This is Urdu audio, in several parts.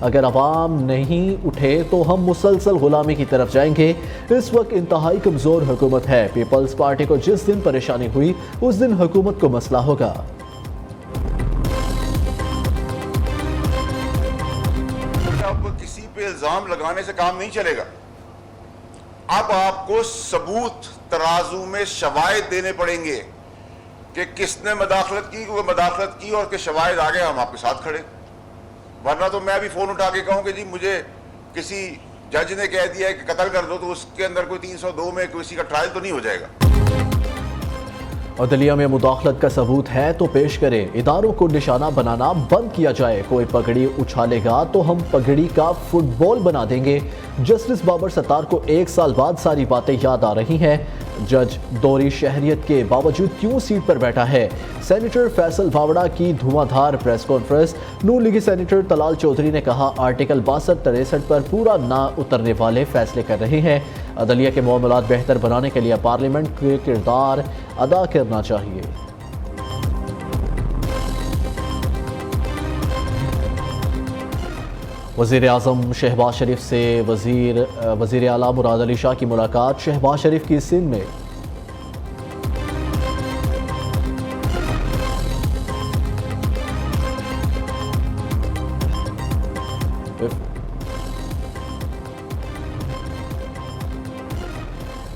اگر عوام نہیں اٹھے تو ہم مسلسل غلامی کی طرف جائیں گے۔ اس وقت انتہائی کمزور حکومت ہے۔ پیپلز پارٹی کو جس دن پریشانی ہوئی اس دن حکومت کو مسئلہ ہوگا۔ اب کسی پہ الزام لگانے سے کام نہیں چلے گا، اب آپ کو ثبوت ترازو میں شواہد دینے پڑیں گے کہ کس نے مداخلت کی، وہ مداخلت کی، اور کہ شواہد آگے ہم آپ کے ساتھ کھڑے۔ ورنہ تو میں ابھی فون اٹھا کے کہوں کہ جی مجھے کسی جج نے کہہ دیا ہے کہ قتل کر دو، تو اس کے اندر کوئی 302 میں کسی کا ٹرائل تو نہیں ہو جائے گا۔ عدلیہ میں مداخلت کا ثبوت ہے تو پیش کرے، اداروں کو نشانہ بنانا بند کیا جائے۔ کوئی پگڑی اچھالے گا تو ہم پگڑی کا فٹ بال بنا دیں گے۔ جسٹس بابر ستار کو 1 سال بعد ساری باتیں یاد آ رہی ہیں۔ جج دوہری شہریت کے باوجود کیوں سیٹ پر بیٹھا ہے؟ سینیٹر فیصل بھاوڑا کی دھواں دھار پریس کانفرنس۔ نون لیگی سینیٹر طلال چودھری نے کہا آرٹیکل 62-63 پر پورا نہ اترنے والے فیصلے کر رہے ہیں۔ عدلیہ کے معاملات بہتر بنانے کے لیے پارلیمنٹ کے کردار ادا کرنا چاہیے۔ وزیر اعظم شہباز شریف سے وزیر اعلیٰ مراد علی شاہ کی ملاقات۔ شہباز شریف کی سندھ میں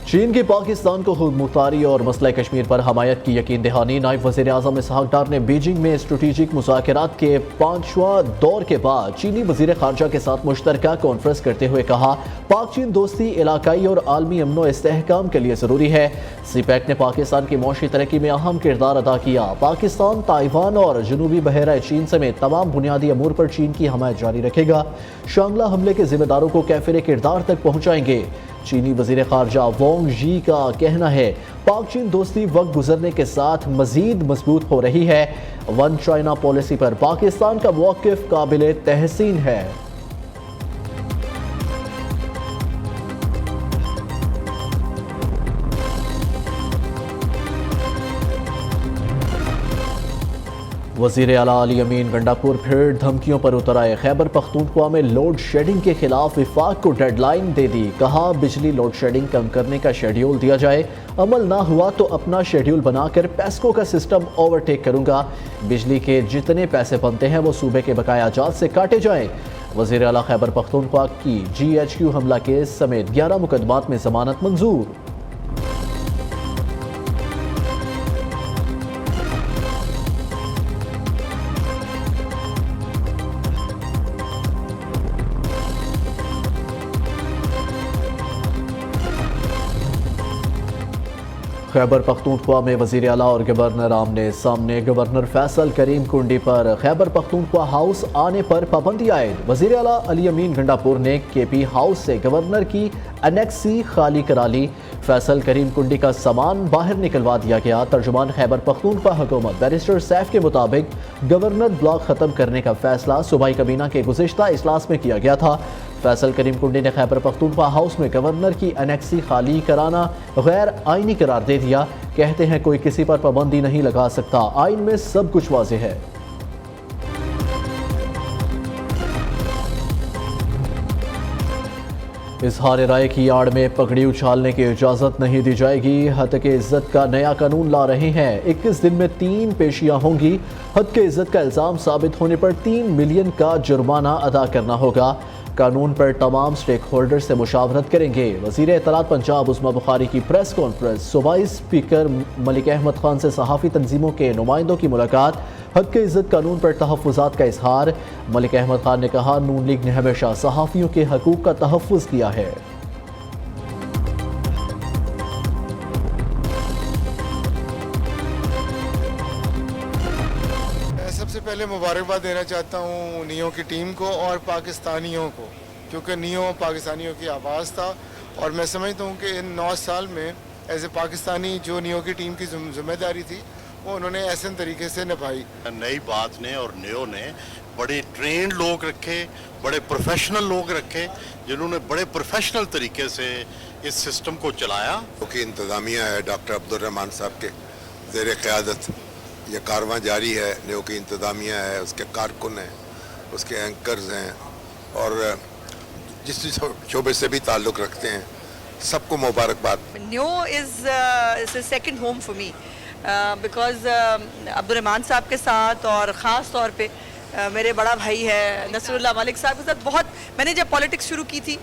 چین کی پاکستان کو خود مختاری اور مسئلہ کشمیر پر حمایت کی یقین دہانی۔ نائب وزیر اعظم اسحاق ڈار نے بیجنگ میں اسٹریٹجک مذاکرات کے 5واں دور کے بعد چینی وزیر خارجہ کے ساتھ مشترکہ کانفرنس کرتے ہوئے کہا پاک چین دوستی علاقائی اور عالمی امن و استحکام کے لیے ضروری ہے۔ سی پیک نے پاکستان کی معاشی ترقی میں اہم کردار ادا کیا۔ پاکستان تائیوان اور جنوبی بحیرہ چین سمیت تمام بنیادی امور پر چین کی حمایت جاری رکھے گا۔ شانگلہ حملے کے ذمہ داروں کو کیفر کردار تک پہنچائیں گے۔ چینی وزیر خارجہ وانگ جی کا کہنا ہے پاک چین دوستی وقت گزرنے کے ساتھ مزید مضبوط ہو رہی ہے۔ ون چائنا پالیسی پر پاکستان کا موقف قابل تحسین ہے۔ وزیر اعلیٰ علی امین گنڈاپور پھر دھمکیوں پر اتر آئے۔ خیبر پختونخوا میں لوڈ شیڈنگ کے خلاف وفاق کو ڈیڈ لائن دے دی۔ کہا بجلی لوڈ شیڈنگ کم کرنے کا شیڈیول دیا جائے، عمل نہ ہوا تو اپنا شیڈیول بنا کر پیسکو کا سسٹم اوورٹیک کروں گا۔ بجلی کے جتنے پیسے بنتے ہیں وہ صوبے کے بقایا جات سے کاٹے جائیں۔ وزیر اعلیٰ خیبر پختونخوا کی GHQ حملہ کیس سمیت 11 مقدمات میں ضمانت منظور۔ خیبر پختونخوا میں وزیر اعلیٰ اور گورنر آمنے سامنے۔ گورنر فیصل کریم کنڈی پر خیبر پختونخوا ہاؤس آنے پر پابندی عائد۔ وزیر اعلیٰ علی امین گنڈاپور نے KP ہاؤس سے گورنر کی انیکسی خالی کرا لی۔ فیصل کریم کنڈی کا سامان باہر نکلوا دیا گیا۔ ترجمان خیبر پختونخوا حکومت بیرسٹر سیف کے مطابق گورنر بلاک ختم کرنے کا فیصلہ صوبائی کابینہ کے گزشتہ اجلاس میں کیا گیا تھا۔ فیصل کریم کنڈی نے خیبر پختونخوا ہاؤس میں گورنر کی انیکسی خالی کرانا غیر آئینی قرار دے دیا۔ کہتے ہیں کوئی کسی پر پابندی نہیں لگا سکتا، آئین میں سب کچھ واضح ہے۔ اظہار رائے کی آڑ میں پگڑی اچھالنے کی اجازت نہیں دی جائے گی۔ حد کے عزت کا نیا قانون لا رہے ہیں۔ 21 دن میں 3 پیشیاں ہوں گی۔ حد کے عزت کا الزام ثابت ہونے پر 3 ملین کا جرمانہ ادا کرنا ہوگا۔ قانون پر تمام سٹیک ہولڈر سے مشاورت کریں گے۔ وزیر اطلاعات پنجاب عظمیٰ بخاری کی پریس کانفرنس۔ صوبائی اسپیکر ملک احمد خان سے صحافی تنظیموں کے نمائندوں کی ملاقات۔ حد کے عزت قانون پر تحفظات کا اظہار۔ ملک احمد خان نے کہا نون لیگ نے ہمیشہ صحافیوں کے حقوق کا تحفظ کیا ہے۔ سب سے پہلے مبارکباد دینا چاہتا ہوں نیو کی ٹیم کو اور پاکستانیوں کو، کیونکہ نیو پاکستانیوں کی آواز تھا، اور میں سمجھتا ہوں کہ ان 9 سال میں ایز اے پاکستانی جو نیو کی ٹیم کی ذمہ داری تھی وہ انہوں نے احسن طریقے سے نبھائی۔ نئی بات نے اور نیو نے بڑے ٹرینڈ لوگ رکھے، بڑے پروفیشنل لوگ رکھے، جنہوں نے بڑے پروفیشنل طریقے سے اس سسٹم کو چلایا۔ کیونکہ انتظامیہ ہے ڈاکٹر عبدالرحمان صاحب کے زیر قیادت، یہ کارواں جاری ہے۔ نیو کی انتظامیہ ہے، اس کے کارکن ہیں، اس کے اینکرز ہیں، اور جس شعبے سے بھی تعلق رکھتے ہیں سب کو مبارکباد. Neo is a second home for me because عبد الرحمان صاحب کے ساتھ اور خاص طور پہ میرے بڑا بھائی ہے نصر اللہ ملک صاحب کے ساتھ بہت میں نے جب پالیٹکس شروع کی تھی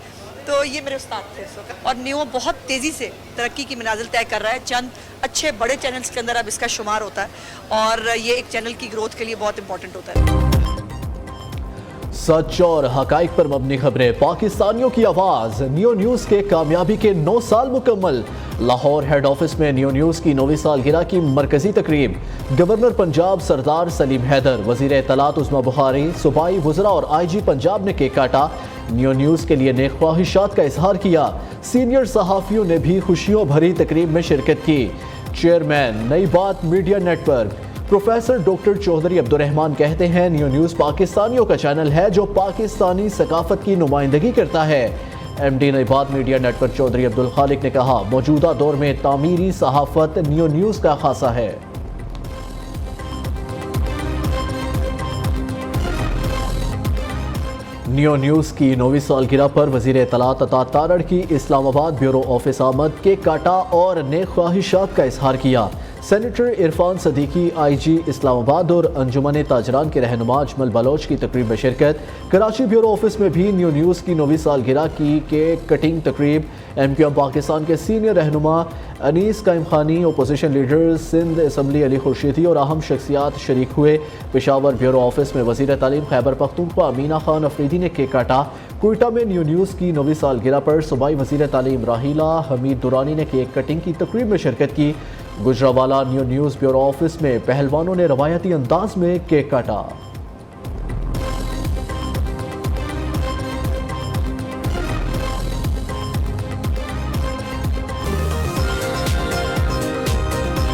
تو یہ میرے استاد تھے اس وقت. اور نیو بہت تیزی سے ترقی کی منازل طے کر رہا ہے. چند اچھے بڑے چینلز کے اندر اب اس کا شمار ہوتا ہے اور یہ ایک چینل کی گروتھ کے لیے بہت امپورٹنٹ ہوتا ہے. سچ اور حقائق پر مبنی خبریں، پاکستانیوں کی آواز. نیو نیوز کے کامیابی کے 9 سال مکمل. لاہور ہیڈ آفس میں نیو نیوز کی 9ویں سالگرہ کی مرکزی تقریب. گورنر پنجاب سردار سلیم حیدر، وزیر اطلاعات عظمیٰ بخاری، صوبائی وزراء اور آئی جی پنجاب نے کیک کاٹا. نیو نیوز کے لیے نیک خواہشات کا اظہار کیا. سینئر صحافیوں نے بھی خوشیوں بھری تقریب میں شرکت کی. Chairman Nai Baat media network professor doctor Chaudhry Abdul Rahman کہتے ہیں نیو نیوز پاکستانیوں کا چینل ہے جو پاکستانی ثقافت کی نمائندگی کرتا ہے. ایم ڈی نئی Baat media net work Chaudhry Abdul Khaliq نے کہا موجودہ دور میں تعمیری صحافت نیو نیوز کا خاصہ ہے. نیو نیوز کی 9ویں سالگرہ پر وزیر اطلاعات عطا تارڑ کی اسلام آباد بیورو آفس آمد، کیک کاٹا اور نیک خواہشات کا اظہار کیا. سینیٹر عرفان صدیقی، آئی جی اسلام آباد اور انجمن تاجران کے رہنما اجمل بلوچ کی تقریب میں شرکت. کراچی بیورو آفس میں بھی نیو نیوز کی 9ویں سالگرہ کی کیک کٹنگ تقریب. ایم کیو ایم پاکستان کے سینئر رہنما انیس قائم خانی، اپوزیشن لیڈر سندھ اسمبلی علی خورشیدی اور اہم شخصیات شریک ہوئے. پشاور بیورو آفس میں وزیر تعلیم خیبر پختونخوا امینہ خان افریدی نے کیک کاٹا. کوئٹہ میں نیو نیوز کی 9ویں سالگرہ پر صوبائی وزیر تعلیم راحیلہ حمید دورانی نے کیک کٹنگ کی تقریب میں شرکت کی. Gujranwala new news bureau office میں پہلوانوں نے روایتی انداز میں کیک کاٹا.